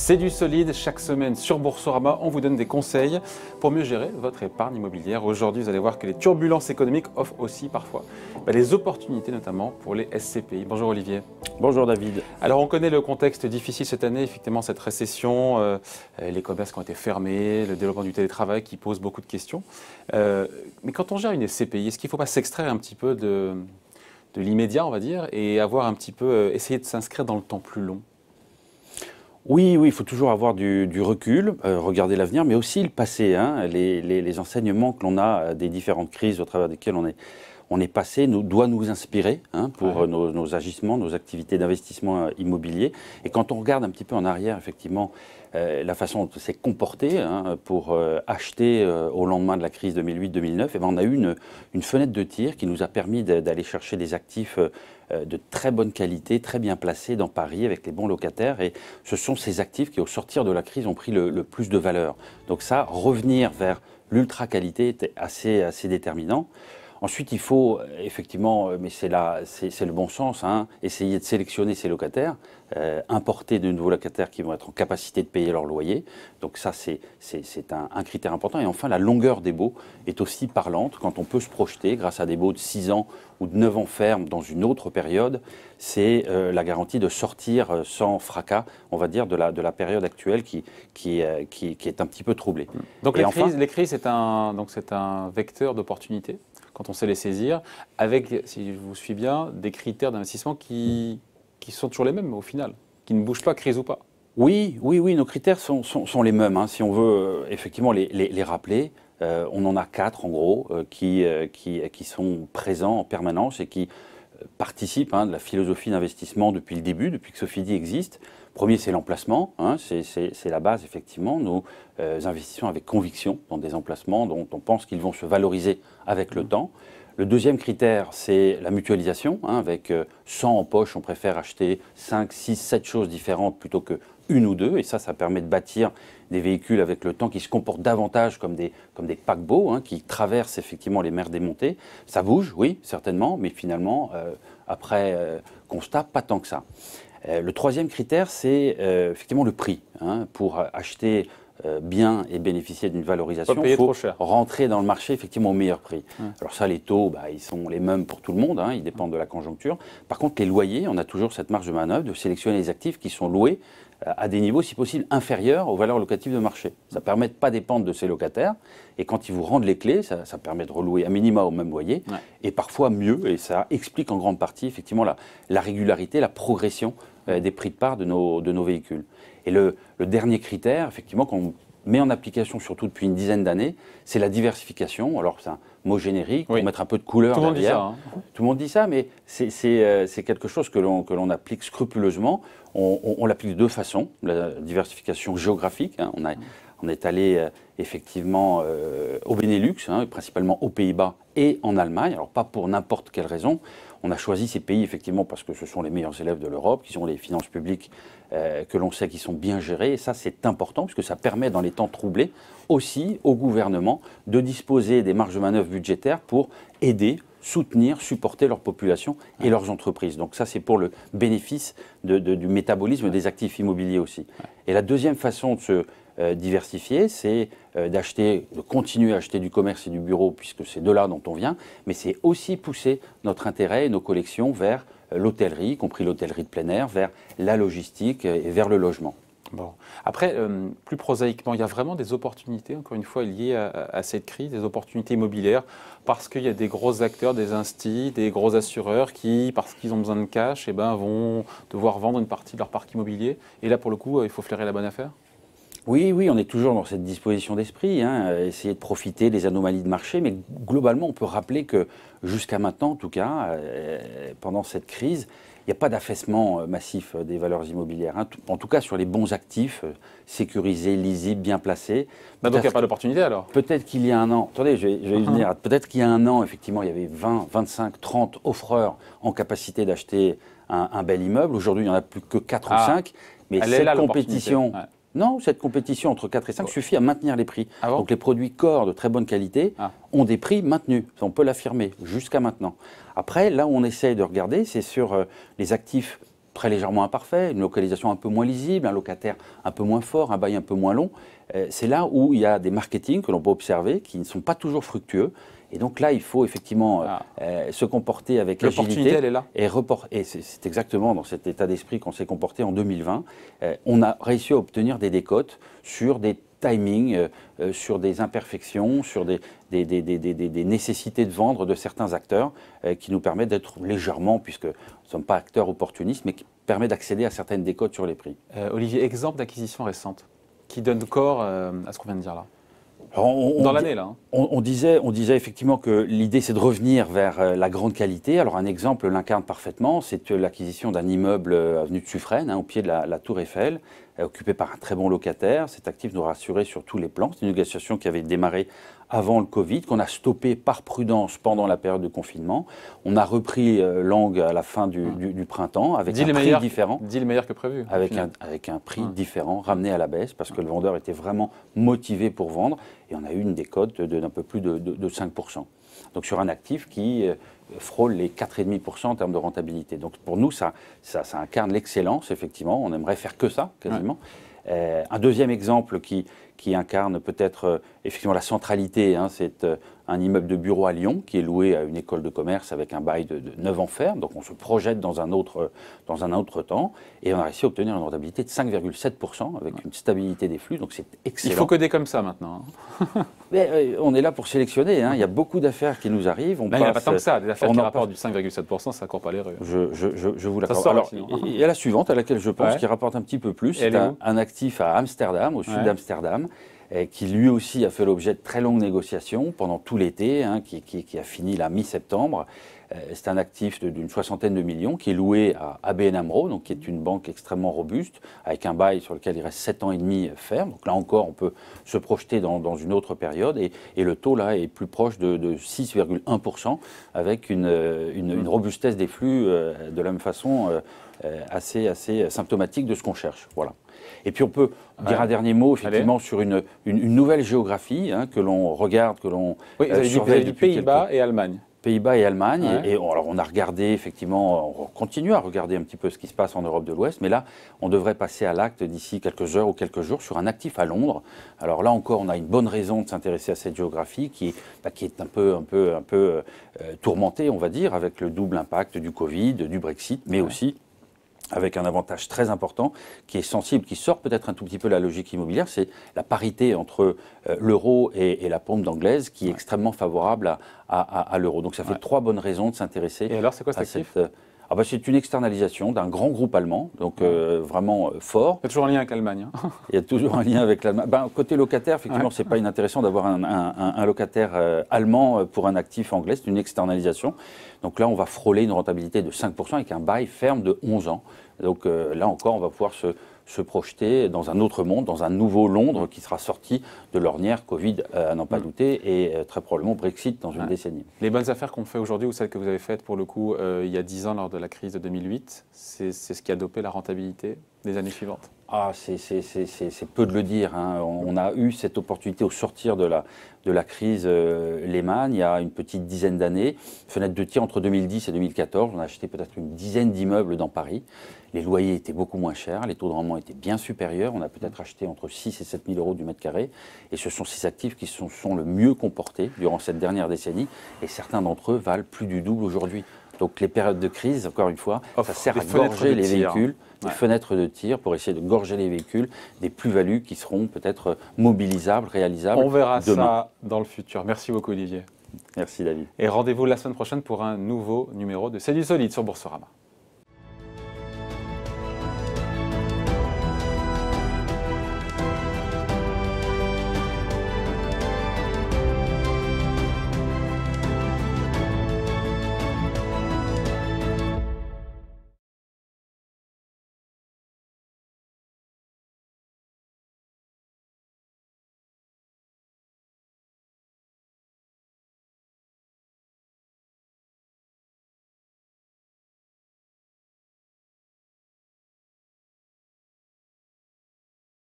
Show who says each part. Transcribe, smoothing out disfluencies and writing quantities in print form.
Speaker 1: C'est du solide. Chaque semaine sur Boursorama, on vous donne des conseils pour mieux gérer votre épargne immobilière. Aujourd'hui, vous allez voir que les turbulences économiques offrent aussi parfois les opportunités, notamment pour les SCPI. Bonjour Olivier.
Speaker 2: Bonjour David.
Speaker 1: Alors on connaît le contexte difficile cette année, effectivement cette récession, les commerces qui ont été fermés, le développement du télétravail qui pose beaucoup de questions. Mais quand on gère une SCPI, est-ce qu'il ne faut pas s'extraire un petit peu de l'immédiat, on va dire, et avoir un petit peu, essayer de s'inscrire dans le temps plus long?
Speaker 2: Oui, il faut toujours avoir du recul, regarder l'avenir, mais aussi le passé. Les enseignements que l'on a des différentes crises au travers desquelles on est passé doit nous inspirer pour nos agissements, nos activités d'investissement immobilier. Et quand on regarde un petit peu en arrière, effectivement, la façon dont on s'est comporté pour acheter au lendemain de la crise 2008-2009, on a eu une fenêtre de tir qui nous a permis d'aller chercher des actifs de très bonne qualité, très bien placés dans Paris avec les bons locataires. Et ce sont ces actifs qui, au sortir de la crise, ont pris le plus de valeur. Donc ça, revenir vers l'ultra-qualité était assez déterminant. Ensuite, il faut effectivement, mais c'est le bon sens, essayer de sélectionner ses locataires, importer de nouveaux locataires qui vont être en capacité de payer leur loyer. Donc ça, c'est un critère important. Et enfin, la longueur des baux est aussi parlante. Quand on peut se projeter grâce à des baux de 6 ans ou de 9 ans ferme dans une autre période, c'est la garantie de sortir sans fracas, on va dire, de la période actuelle qui est un petit peu troublée.
Speaker 1: Donc les crises, c'est un vecteur d'opportunité quand on sait les saisir, avec, si je vous suis bien, des critères d'investissement qui sont toujours les mêmes au final, qui ne bougent pas, crise ou pas.
Speaker 2: Oui, nos critères sont les mêmes. Si on veut effectivement les rappeler, on en a 4 en gros qui sont présents en permanence et qui participent de la philosophie d'investissement depuis le début, depuis que Sofidy existe. Premier, c'est l'emplacement, c'est la base effectivement. Nous investissons avec conviction dans des emplacements dont on pense qu'ils vont se valoriser avec le temps. Le deuxième critère, c'est la mutualisation. Avec 100 en poche, on préfère acheter 5, 6, 7 choses différentes plutôt que une ou deux. Et ça permet de bâtir des véhicules avec le temps qui se comportent davantage comme des paquebots, qui traversent effectivement les mers démontées. Ça bouge, oui, certainement, mais finalement, après constat, pas tant que ça. Le troisième critère, c'est effectivement le prix. Pour acheter bien et bénéficier d'une valorisation, il faut rentrer dans le marché effectivement au meilleur prix. Alors ça, les taux, ils sont les mêmes pour tout le monde, ils dépendent de la conjoncture. Par contre, les loyers, on a toujours cette marge de manœuvre de sélectionner les actifs qui sont loués à des niveaux, si possible, inférieurs aux valeurs locatives de marché. Ça permet de ne pas dépendre de ces locataires, et quand ils vous rendent les clés, ça permet de relouer à minima au même loyer, et parfois mieux, et ça explique en grande partie effectivement la régularité, la progression des prix de part de nos véhicules. Et le dernier critère, effectivement, qu'on met en application surtout depuis une dizaine d'années, c'est la diversification. Alors c'est un mot générique, pour mettre un peu de couleur derrière. Tout le monde dit ça, mais c'est quelque chose que l'on applique scrupuleusement. On l'applique de deux façons. La diversification géographique, on est allé effectivement au Benelux, principalement aux Pays-Bas et en Allemagne. Alors pas pour n'importe quelle raison. On a choisi ces pays effectivement parce que ce sont les meilleurs élèves de l'Europe, qui ont les finances publiques que l'on sait qui sont bien gérées. Et ça, c'est important puisque ça permet dans les temps troublés aussi au gouvernement de disposer des marges de manœuvre budgétaires pour aider, soutenir, supporter leur population et leurs entreprises. Donc ça, c'est pour le bénéfice du métabolisme des actifs immobiliers aussi. Et la deuxième façon de se diversifier, c'est de continuer à acheter du commerce et du bureau, puisque c'est de là dont on vient, mais c'est aussi pousser notre intérêt et nos collections vers l'hôtellerie, y compris l'hôtellerie de plein air, vers la logistique et vers le logement.
Speaker 1: Bon. Après, plus prosaïquement, il y a vraiment des opportunités, encore une fois, liées à cette crise, des opportunités immobilières, parce qu'il y a des gros acteurs, des instis, des gros assureurs qui, parce qu'ils ont besoin de cash, vont devoir vendre une partie de leur parc immobilier. Et là, pour le coup, il faut flairer la bonne affaire?
Speaker 2: Oui, on est toujours dans cette disposition d'esprit, essayer de profiter des anomalies de marché, mais globalement, on peut rappeler que jusqu'à maintenant, en tout cas, pendant cette crise, il n'y a pas d'affaissement massif des valeurs immobilières. En tout cas, sur les bons actifs, sécurisés, lisibles, bien placés.
Speaker 1: Donc il n'y a pas d'opportunité alors?
Speaker 2: Peut-être qu'il y a un an, attendez, je vais y venir. Peut-être qu'il y a un an, effectivement, il y avait 20, 25, 30 offreurs en capacité d'acheter un bel immeuble. Aujourd'hui, il n'y en a plus que 4 ou 5. Mais cette compétition... Non, cette compétition entre 4 et 5 suffit à maintenir les prix. Donc les produits corps de très bonne qualité ont des prix maintenus. On peut l'affirmer jusqu'à maintenant. Après, là où on essaye de regarder, c'est sur les actifs très légèrement imparfait, une localisation un peu moins lisible, un locataire un peu moins fort, un bail un peu moins long. C'est là où il y a des marketing que l'on peut observer qui ne sont pas toujours fructueux. Et donc là, il faut effectivement se comporter avec agilité.
Speaker 1: L'opportunité, elle est là.
Speaker 2: Et c'est exactement dans cet état d'esprit qu'on s'est comporté en 2020. On a réussi à obtenir des décotes sur des timings, sur des imperfections, sur des nécessités de vendre de certains acteurs qui nous permettent d'être légèrement, puisque nous ne sommes pas acteurs opportunistes, mais qui permet d'accéder à certaines décotes sur les prix.
Speaker 1: Olivier, exemple d'acquisition récente qui donne corps à ce qu'on vient de dire là.
Speaker 2: Alors,
Speaker 1: dans l'année, là.
Speaker 2: On disait effectivement que l'idée, c'est de revenir vers la grande qualité. Alors, un exemple l'incarne parfaitement, c'est l'acquisition d'un immeuble avenue de Suffren, au pied de la Tour Eiffel, occupé par un très bon locataire. Cet actif nous rassurait sur tous les plans. C'est une négociation qui avait démarré avant le Covid, qu'on a stoppé par prudence pendant la période de confinement. On a repris l'angle à la fin du printemps avec un prix différent.
Speaker 1: Deal meilleur que prévu.
Speaker 2: Avec un prix différent, ramené à la baisse, parce que le vendeur était vraiment motivé pour vendre. Et on a eu une décote d'un peu plus de 5%. Donc sur un actif qui frôle les 4,5% en termes de rentabilité. Donc pour nous, ça incarne l'excellence, effectivement. On aimerait faire que ça, quasiment. Ouais. Un deuxième exemple qui incarne peut-être effectivement la centralité, c'est un immeuble de bureau à Lyon qui est loué à une école de commerce avec un bail de 9 ans ferme. Donc on se projette dans un autre temps et on a réussi à obtenir une rentabilité de 5,7% avec une stabilité des flux. Donc c'est excellent.
Speaker 1: Il faut coder comme ça maintenant.
Speaker 2: Mais, on est là pour sélectionner. Il y a beaucoup d'affaires qui nous arrivent.
Speaker 1: Il n'y a pas tant que ça. Des affaires qui rapportent du 5,7%, ça ne court pas les rues.
Speaker 2: Je vous l'accorde. Alors, il y a la suivante à laquelle je pense qui rapporte un petit peu plus. C'est un actif à Amsterdam, au sud d'Amsterdam, qui lui aussi a fait l'objet de très longues négociations pendant tout l'été, qui a fini la mi-septembre. C'est un actif d'une soixantaine de millions qui est loué à ABN AMRO, donc qui est une banque extrêmement robuste, avec un bail sur lequel il reste 7 ans et demi ferme. Donc là encore, on peut se projeter dans une autre période. Et le taux là est plus proche de 6,1%, avec une robustesse des flux de la même façon assez symptomatique de ce qu'on cherche. Voilà. Et puis on peut dire un dernier mot effectivement sur une nouvelle géographie que l'on regarde, que l'on surveille depuis
Speaker 1: Pays-Bas et Allemagne.
Speaker 2: Pays-Bas et Allemagne. Ouais. Et alors on a regardé effectivement, on continue à regarder un petit peu ce qui se passe en Europe de l'Ouest, mais là on devrait passer à l'acte d'ici quelques heures ou quelques jours sur un actif à Londres. Alors là encore, on a une bonne raison de s'intéresser à cette géographie qui est un peu tourmentée, on va dire, avec le double impact du Covid, du Brexit, mais aussi avec un avantage très important qui est sensible, qui sort peut-être un tout petit peu de la logique immobilière, c'est la parité entre l'euro et la pound anglaise qui est extrêmement favorable à l'euro. Donc ça fait trois bonnes raisons de s'intéresser.
Speaker 1: Et alors, c'est quoi cet actif ?
Speaker 2: C'est une externalisation d'un grand groupe allemand, donc vraiment fort.
Speaker 1: Il y a toujours un lien avec l'Allemagne.
Speaker 2: Il y a toujours un lien avec l'Allemagne. Côté locataire, effectivement, c'est pas inintéressant d'avoir un locataire allemand pour un actif anglais. C'est une externalisation. Donc là, on va frôler une rentabilité de 5% avec un bail ferme de 11 ans. Donc là encore, on va pouvoir se projeter dans un autre monde, dans un nouveau Londres qui sera sorti de l'ornière Covid, à n'en pas douter, et très probablement Brexit dans une décennie.
Speaker 1: Les bonnes affaires qu'on fait aujourd'hui ou celles que vous avez faites pour le coup il y a 10 ans lors de la crise de 2008, c'est ce qui a dopé la rentabilité des années suivantes?
Speaker 2: C'est peu de le dire. On a eu cette opportunité au sortir de la crise Lehman il y a une petite dizaine d'années. Fenêtre de tir entre 2010 et 2014. On a acheté peut-être une dizaine d'immeubles dans Paris. Les loyers étaient beaucoup moins chers, les taux de rendement étaient bien supérieurs. On a peut-être acheté entre 6 et 7 000 euros du mètre carré. Et ce sont ces actifs qui sont le mieux comportés durant cette dernière décennie. Et certains d'entre eux valent plus du double aujourd'hui. Donc les périodes de crise, encore une fois, ça sert à gorger les véhicules, des fenêtres de tir pour essayer de gorger les véhicules, des plus-values qui seront peut-être mobilisables, réalisables demain.
Speaker 1: On verra ça dans le futur. Merci beaucoup Olivier.
Speaker 2: Merci David.
Speaker 1: Et rendez-vous la semaine prochaine pour un nouveau numéro de C'est du solide sur Boursorama.